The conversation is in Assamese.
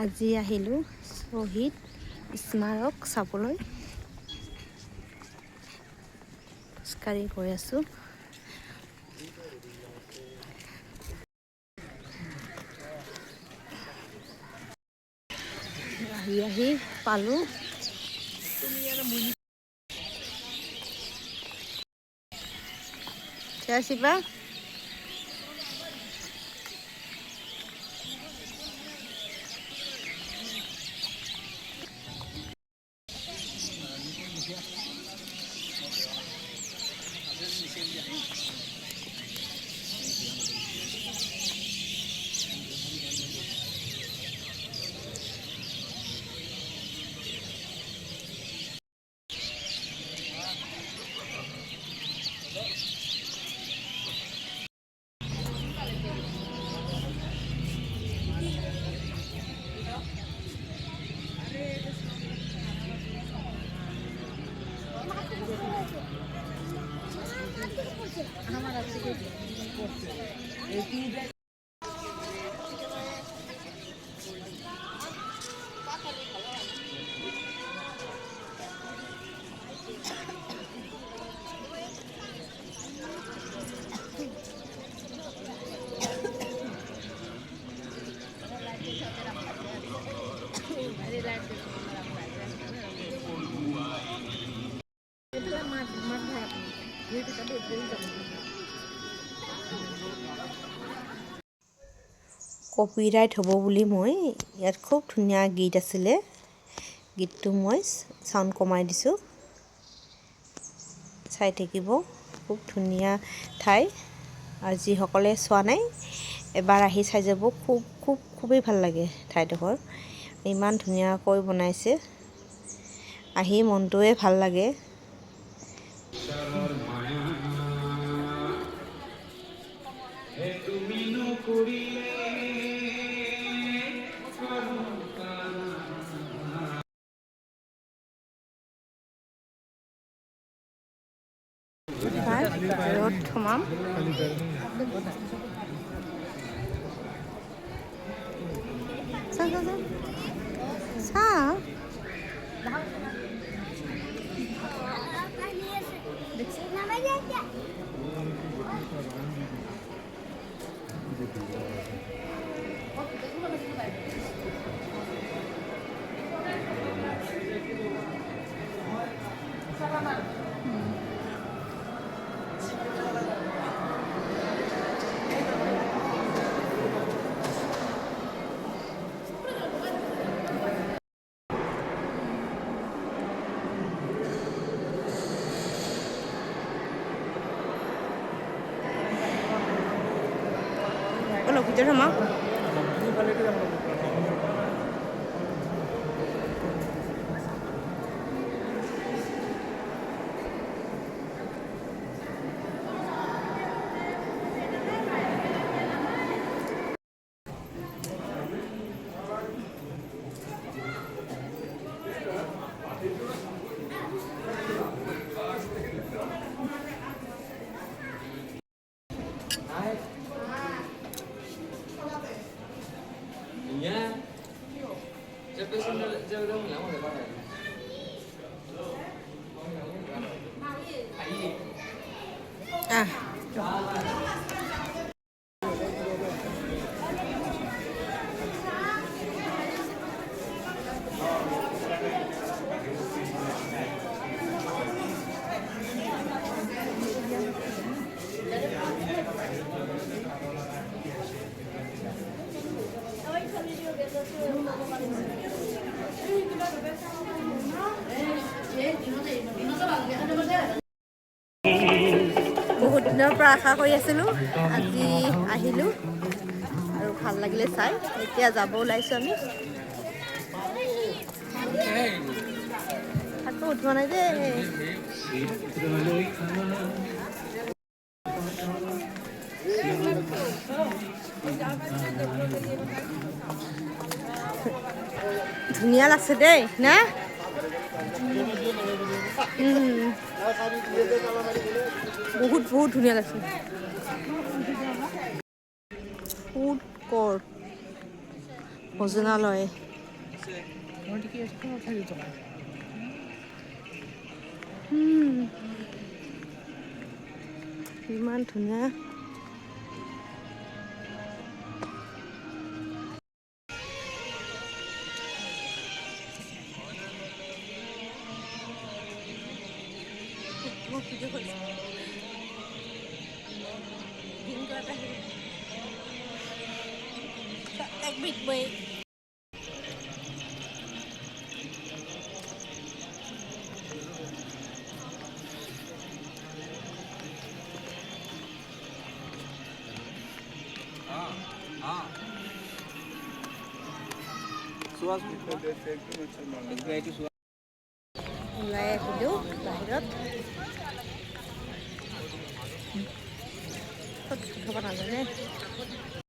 আজি আহিলোঁ শ্বহীদ স্মাৰক চাবলৈ। খোজকাঢ়ি গৈ আছোঁ। আহি পালোঁ। শিৱা কপিৰাইট হ'ব বুলি মই ইয়াত খুব ধুনীয়া গীত আছিলে, গীতটো মই চাউণ্ড কমাই দিছোঁ, চাই থাকিব। খুব ধুনীয়া ঠাই, আৰু যিসকলে চোৱা নাই এবাৰ আহি চাই যাব। খুবেই ভাল লাগে ঠাইডোখৰ, ইমান ধুনীয়াকৈ বনাইছে, আহি মনটোৱে ভাল লাগে। ৰ'দ সোমাম। ভিতৰত সোমাম। বহুত দিনৰ পৰা আশা কৰি আছিলোঁ, আজি আহিলোঁ আৰু ভাল লাগিলে চাই। এতিয়া যাব ওলাইছোঁ আমি। আকৌ উঠোৱা নাই যে ধুনীয়া লাগছে দেই না। বহুত ধুনীয়া লাগছে। ফুড কোৰ্ট, ভোজনালয়। ইমান ধুনীয়া। Like big way. ওলাই আহিলোঁ বাহিৰত। ক'ত খাব নাজানে।